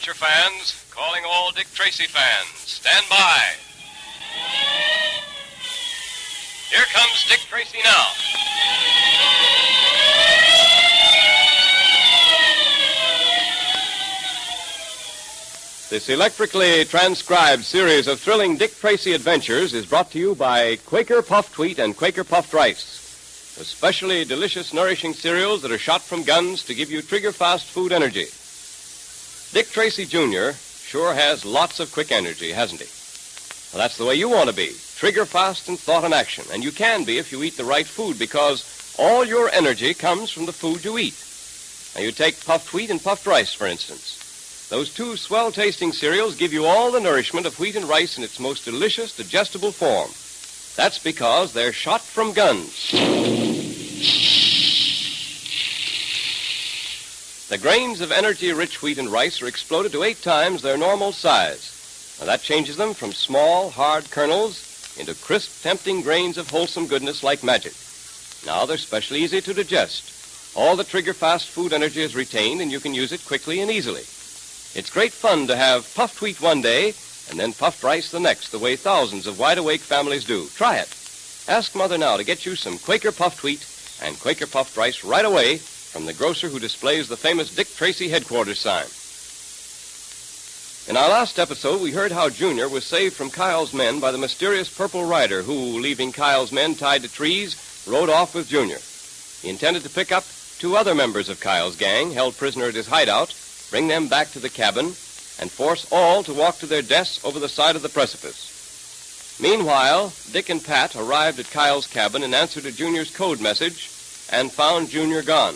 adventure fans, calling all Dick Tracy fans. Stand by. Here comes Dick Tracy now. This electrically transcribed series of thrilling Dick Tracy adventures is brought to you by Quaker Puffed Wheat and Quaker Puffed Rice, especially delicious, nourishing cereals that are shot from guns to give you trigger-fast food energy. Dick Tracy, Jr. sure has lots of quick energy, hasn't he? Well, that's the way you want to be, trigger-fast in thought and action. And you can be if you eat the right food, because all your energy comes from the food you eat. Now, you take puffed wheat and puffed rice, for instance. Those two swell-tasting cereals give you all the nourishment of wheat and rice in its most delicious, digestible form. That's because they're shot from guns. The grains of energy-rich wheat and rice are exploded to 8 times their normal size. Now, that changes them from small, hard kernels into crisp, tempting grains of wholesome goodness like magic. Now they're specially easy to digest. All the trigger-fast food energy is retained, and you can use it quickly and easily. It's great fun to have puffed wheat one day and then puffed rice the next, the way thousands of wide-awake families do. Try it. Ask Mother now to get you some Quaker Puffed Wheat and Quaker Puffed Rice right away from the grocer who displays the famous Dick Tracy headquarters sign. In our last episode, we heard how Junior was saved from Kyle's men by the mysterious Purple Rider who, leaving Kyle's men tied to trees, rode off with Junior. He intended to pick up 2 other members of Kyle's gang, held prisoner at his hideout, bring them back to the cabin, and force all to walk to their deaths over the side of the precipice. Meanwhile, Dick and Pat arrived at Kyle's cabin in answer to Junior's code message and found Junior gone.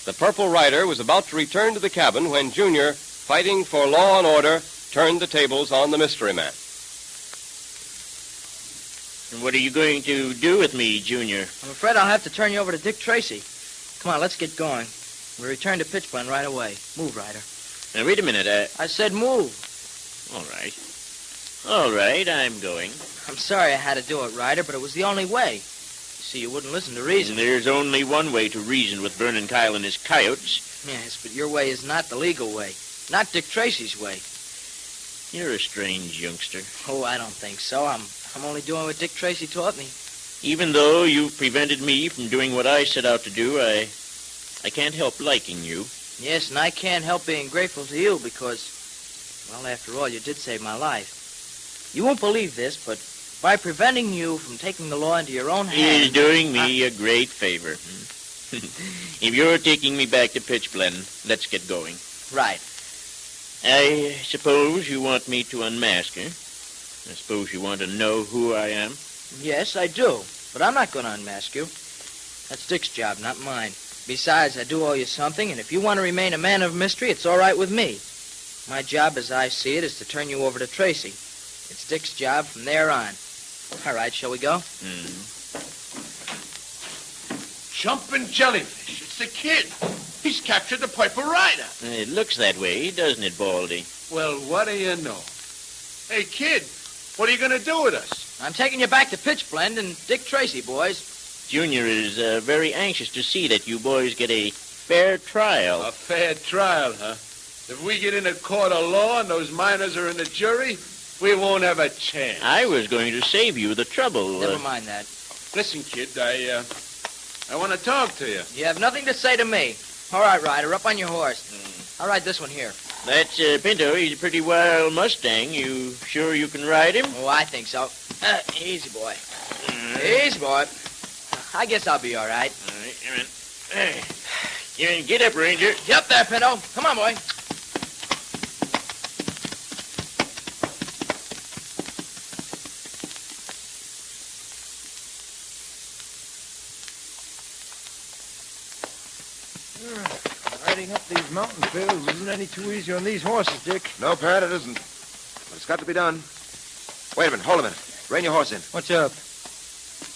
The Purple Rider was about to return to the cabin when Junior, fighting for law and order, turned the tables on the mystery man. And what are you going to do with me, Junior? I'm afraid I'll have to turn you over to Dick Tracy. Come on, let's get going. We'll return to Pitchblende right away. Move, Ryder. Now, wait a minute. I said move. All right. All right, I'm going. I'm sorry I had to do it, Ryder, but it was the only way. You see, you wouldn't listen to reason. There's only one way to reason with Vernon Kyle and his coyotes. Yes, but your way is not the legal way. Not Dick Tracy's way. You're a strange youngster. Oh, I don't think so. I'm only doing what Dick Tracy taught me. Even though you've prevented me from doing what I set out to do, I can't help liking you. Yes, and I can't help being grateful to you because, well, after all, you did save my life. You won't believe this, but by preventing you from taking the law into your own hands... He's doing me a great favor. If you're taking me back to Pitchblende, let's get going. Right. I suppose you want me to unmask her. I suppose you want to know who I am. Yes, I do, but I'm not going to unmask you. That's Dick's job, not mine. Besides, I do owe you something, and if you want to remain a man of mystery, it's all right with me. My job, as I see it, is to turn you over to Tracy. It's Dick's job from there on. All right, shall we go? Jumping jellyfish. It's the kid. He's captured the Purple Rider. It looks that way, doesn't it, Baldy? Well, what do you know? Hey, kid, what are you going to do with us? I'm taking you back to Pitchblende and Dick Tracy, boys. Junior is very anxious to see that you boys get a fair trial. A fair trial, huh? If we get in a court of law and those miners are in the jury, we won't have a chance. I was going to save you the trouble. Never mind that. Listen, kid, I want to talk to you. You have nothing to say to me. All right, Ryder, up on your horse. I'll ride this one here. That's Pinto. He's a pretty wild Mustang. You sure you can ride him? Oh, I think so. Easy, boy. Easy, boy. I guess I'll be all right. All right, come on. Hey. Get up, Ranger. Get up there, Pinto. Come on, boy. Riding up these mountain trails isn't any too easy on these horses, Dick. No, Pat, it isn't. But it's got to be done. Wait a minute. Hold a minute. Rein your horse in. What's up?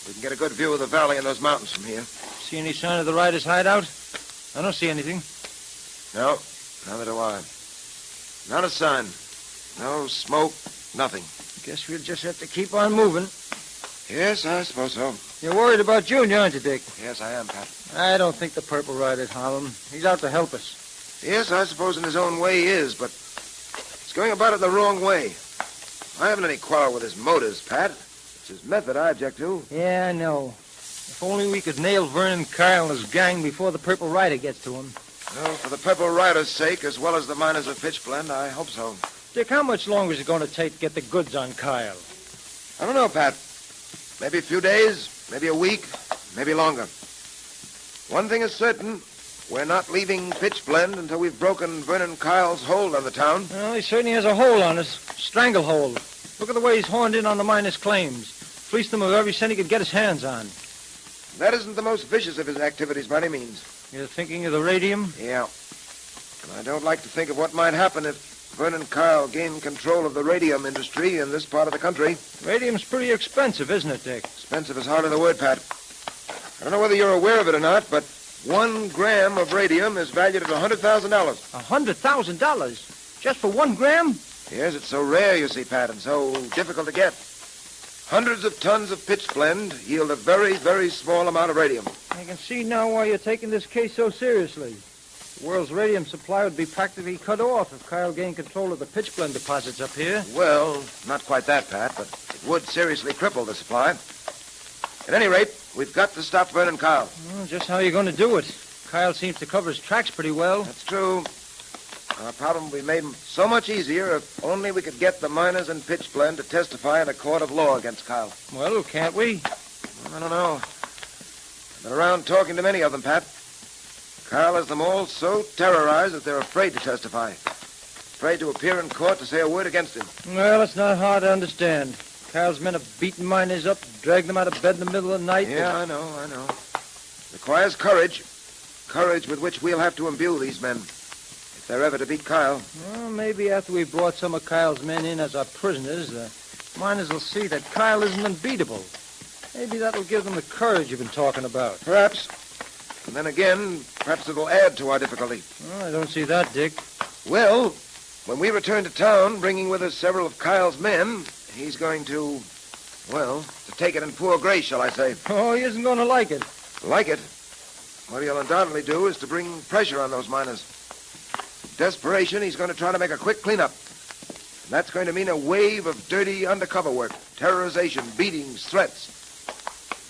We can get a good view of the valley and those mountains from here. See any sign of the rider's hideout? I don't see anything. No, neither do I. Not a sign. No smoke, nothing. Guess we'll just have to keep on moving. Yes, I suppose so. You're worried about Junior, aren't you, Dick? Yes, I am, Pat. I don't think the Purple Rider'd harm him. He's out to help us. Yes, I suppose in his own way he is, but going about it the wrong way. I haven't any quarrel with his motives, Pat. It's his method I object to. Yeah, I know. If only we could nail Vernon Kyle and his gang before the Purple Rider gets to him. Well, for the Purple Rider's sake, as well as the miners of Pitchblende, I hope so. Dick, how much longer is it going to take to get the goods on Kyle? I don't know, Pat. Maybe a few days, maybe a week, maybe longer. One thing is certain. We're not leaving Pitchblende until we've broken Vernon Kyle's hold on the town. Well, he certainly has a hold on us. Stranglehold. Look at the way he's horned in on the miners' claims. Fleeced them of every cent he could get his hands on. That isn't the most vicious of his activities by any means. You're thinking of the radium? Yeah. And I don't like to think of what might happen if Vernon Kyle gained control of the radium industry in this part of the country. Radium's pretty expensive, isn't it, Dick? Expensive is hardly the word, Pat. I don't know whether you're aware of it or not, but 1 gram of radium is valued at $100,000. $100,000? Just for 1 gram? Yes, it's so rare, you see, Pat, and so difficult to get. Hundreds of tons of pitchblende yield a very, very small amount of radium. I can see now why you're taking this case so seriously. The world's radium supply would be practically cut off if Kyle gained control of the pitchblende deposits up here. Well, not quite that, Pat, but it would seriously cripple the supply. At any rate, we've got to stop Vernon Kyle. Well, just how are you going to do it? Kyle seems to cover his tracks pretty well. That's true. Our problem would be made so much easier if only we could get the miners in Pitchblende to testify in a court of law against Kyle. Well, can't we? I don't know. I've been around talking to many of them, Pat. Kyle has them all so terrorized that they're afraid to testify. Afraid to appear in court to say a word against him. Well, it's not hard to understand. Kyle's men have beaten miners up, dragged them out of bed in the middle of the night. Yeah, I know. Requires courage. Courage with which we'll have to imbue these men. If they're ever to beat Kyle. Well, maybe after we've brought some of Kyle's men in as our prisoners, the miners will see that Kyle isn't unbeatable. Maybe that'll give them the courage you've been talking about. Perhaps. And then again, perhaps it'll add to our difficulty. Well, I don't see that, Dick. Well, when we return to town, bringing with us several of Kyle's men, he's going to, well, to take it in poor grace, shall I say. Oh, he isn't going to like it. Like it? What he'll undoubtedly do is to bring pressure on those miners. In desperation, he's going to try to make a quick cleanup. And that's going to mean a wave of dirty undercover work, terrorization, beatings, threats.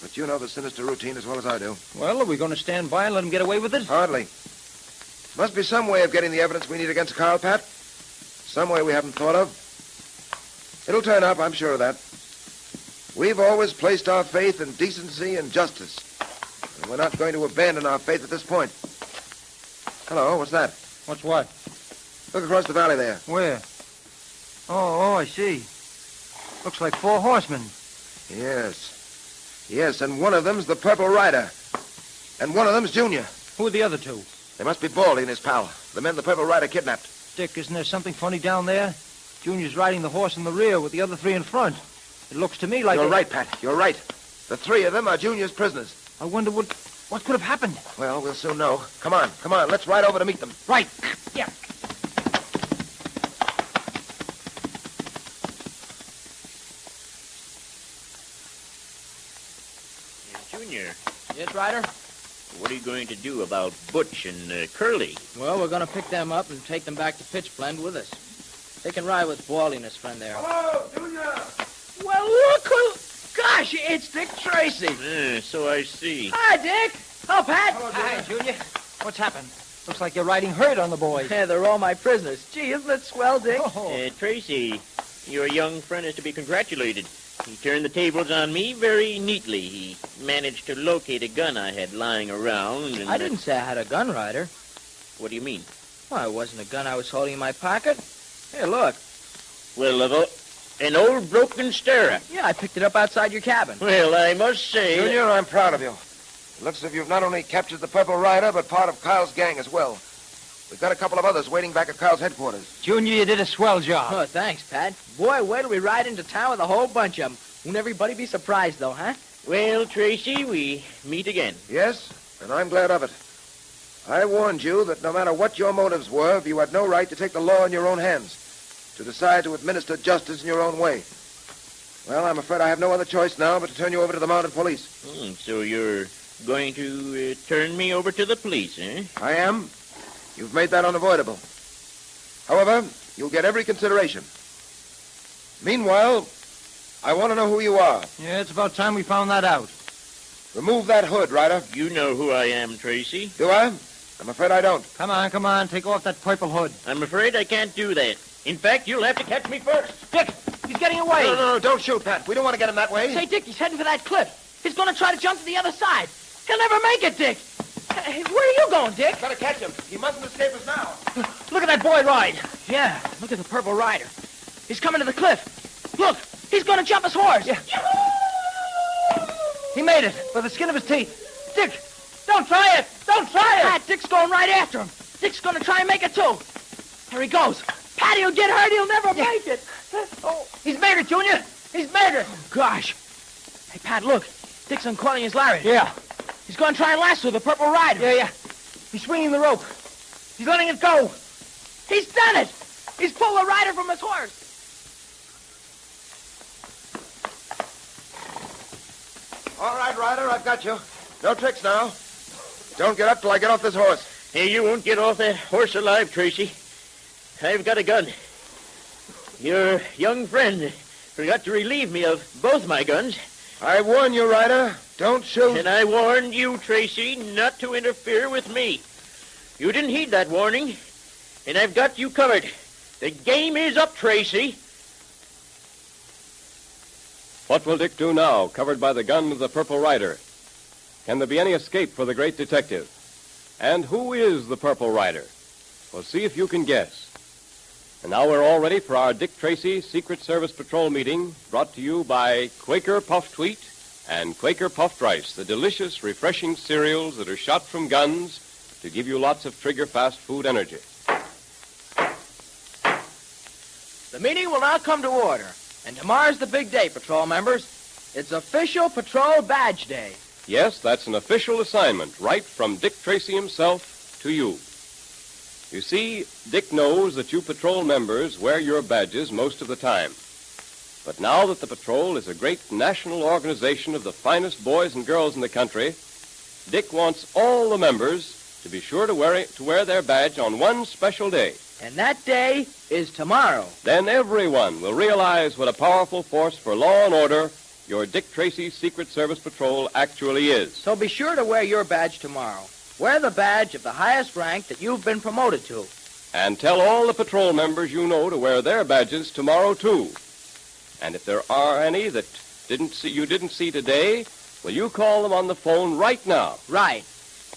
But you know the sinister routine as well as I do. Well, are we going to stand by and let him get away with it? Hardly. Must be some way of getting the evidence we need against Kyle, Pat. Some way we haven't thought of. It'll turn up, I'm sure of that. We've always placed our faith in decency and justice. And we're not going to abandon our faith at this point. Hello, what's that? What's what? Look across the valley there. Where? Oh, I see. Looks like 4 horsemen. Yes, and one of them's the Purple Rider. And one of them's Junior. Who are the other 2? They must be Baldy and his pal, the men the Purple Rider kidnapped. Dick, isn't there something funny down there? Junior's riding the horse in the rear with the other 3 in front. It looks to me like... You're right, Pat. You're right. The 3 of them are Junior's prisoners. I wonder what could have happened. Well, we'll soon know. Come on. Let's ride over to meet them. Right. Yeah. Junior, Yes, Ryder? what are you going to do about Butch and Curly? Well, we're going to pick them up and take them back to Pitchblende with us. They can ride with Baldy and his friend there. Hello, Junior! Well, look who... Gosh, it's Dick Tracy. So I see. Hi, Dick. Oh, Pat. Hi, Junior. What's happened? Looks like you're riding herd on the boys. Yeah, they're all my prisoners. Gee, isn't it swell, Dick? Oh. Tracy, your young friend is to be congratulated. He turned the tables on me very neatly. He managed to locate a gun I had lying around. And I didn't say I had a gun, Ryder. What do you mean? Well, it wasn't a gun I was holding in my pocket. Here, look. Well, an old broken stirrup. Yeah, I picked it up outside your cabin. Well, I must say... Junior, I'm proud of you. It looks as if you've not only captured the Purple Rider, but part of Kyle's gang as well. We've got a couple of others waiting back at Kyle's headquarters. Junior, you did a swell job. Oh, thanks, Pat. Boy, wait till we ride into town with a whole bunch of them. Won't everybody be surprised, though, huh? Well, Tracy, we meet again. Yes, and I'm glad of it. I warned you that no matter what your motives were, you had no right to take the law in your own hands, to decide to administer justice in your own way. Well, I'm afraid I have no other choice now but to turn you over to the mounted police. So you're going to turn me over to the police, eh? I am. You've made that unavoidable. However, You'll get every consideration. Meanwhile, I want to know who you are. Yeah, it's about time we found that out. Remove that hood, Ryder. You know who I am, Tracy. Do I? I'm afraid I don't. Come on. Take off that purple hood. I'm afraid I can't do that. In fact, you'll have to catch me first. Dick, he's getting away. No, don't shoot, Pat. We don't want to get him that way. Say, Dick, he's heading for that cliff. He's going to try to jump to the other side. He'll never make it, Dick. Hey, where are you going, Dick? Gotta catch him. He mustn't escape us now. Look at that boy ride. Yeah, look at the purple rider. He's coming to the cliff. Look, he's going to jump his horse. Yeah. He made it, by the skin of his teeth. Dick, don't try it. Don't try it. Pat, Dick's going right after him. Dick's going to try and make it, too. There he goes. Pat, he'll get hurt. He'll never make it. Oh, he's made it, Junior. He's made it. Oh, gosh. Hey, Pat, look. Dick's uncoiling his lariat. Yeah. He's going to try and lasso the purple rider. Yeah. He's swinging the rope. He's letting it go. He's done it. He's pulled the rider from his horse. All right, Ryder, I've got you. No tricks now. Don't get up till I get off this horse. Hey, you won't get off that horse alive, Tracy. I've got a gun. Your young friend forgot to relieve me of both my guns. I warn you, Ryder. Don't shoot. And I warned you, Tracy, not to interfere with me. You didn't heed that warning, and I've got you covered. The game is up, Tracy. What will Dick do now, covered by the gun of the Purple Rider? Can there be any escape for the great detective? And who is the Purple Rider? Well, see if you can guess. And now we're all ready for our Dick Tracy Secret Service Patrol meeting, brought to you by Quaker Puffed Wheat and Quaker Puffed Rice, the delicious, refreshing cereals that are shot from guns to give you lots of trigger-fast food energy. The meeting will now come to order. And tomorrow's the big day, patrol members. It's official Patrol Badge Day. Yes, that's an official assignment, right from Dick Tracy himself to you. You see, Dick knows that you patrol members wear your badges most of the time. But now that the patrol is a great national organization of the finest boys and girls in the country, Dick wants all the members to be sure to wear their badge on one special day. And that day is tomorrow. Then everyone will realize what a powerful force for law and order your Dick Tracy Secret Service Patrol actually is. So be sure to wear your badge tomorrow. Wear the badge of the highest rank that you've been promoted to. And tell all the patrol members you know to wear their badges tomorrow, too. And if there are any that you didn't see today, will you call them on the phone right now? Right.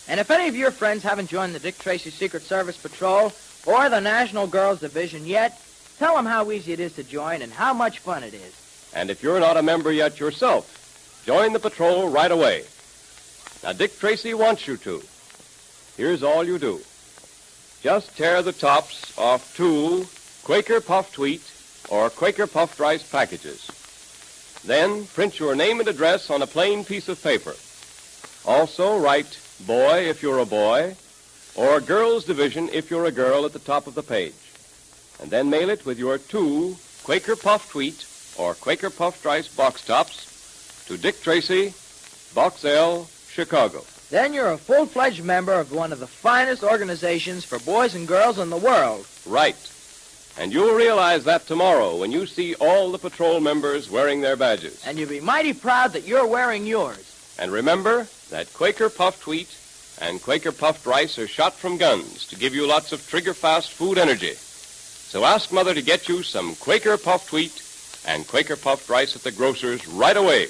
And if any of your friends haven't joined the Dick Tracy Secret Service Patrol or the National Girls Division yet, tell them how easy it is to join and how much fun it is. And if you're not a member yet yourself, join the patrol right away. Now, Dick Tracy wants you to. Here's all you do. Just tear the tops off 2 Quaker Puffed Wheat or Quaker Puffed Rice packages. Then print your name and address on a plain piece of paper. Also write boy if you're a boy, or Girls Division if you're a girl at the top of the page. And then mail it with your 2 Quaker Puffed Wheat or Quaker Puffed Rice box tops to Dick Tracy, Box L, Chicago. Then you're a full-fledged member of one of the finest organizations for boys and girls in the world. Right. And you'll realize that tomorrow when you see all the patrol members wearing their badges. And you'll be mighty proud that you're wearing yours. And remember that Quaker Puffed Wheat and Quaker Puffed Rice are shot from guns to give you lots of trigger-fast food energy. So ask Mother to get you some Quaker Puffed Wheat and Quaker Puffed Rice at the grocer's right away.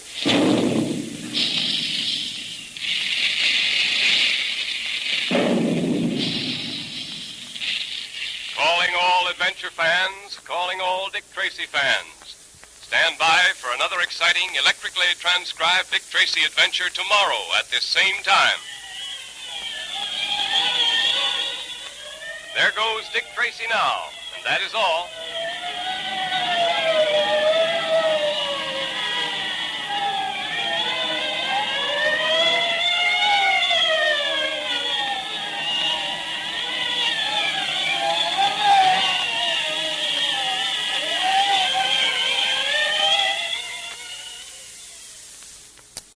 Calling all adventure fans, calling all Dick Tracy fans. Stand by for another exciting, electrically transcribed Dick Tracy adventure tomorrow at this same time. There goes Dick Tracy now, and that is all.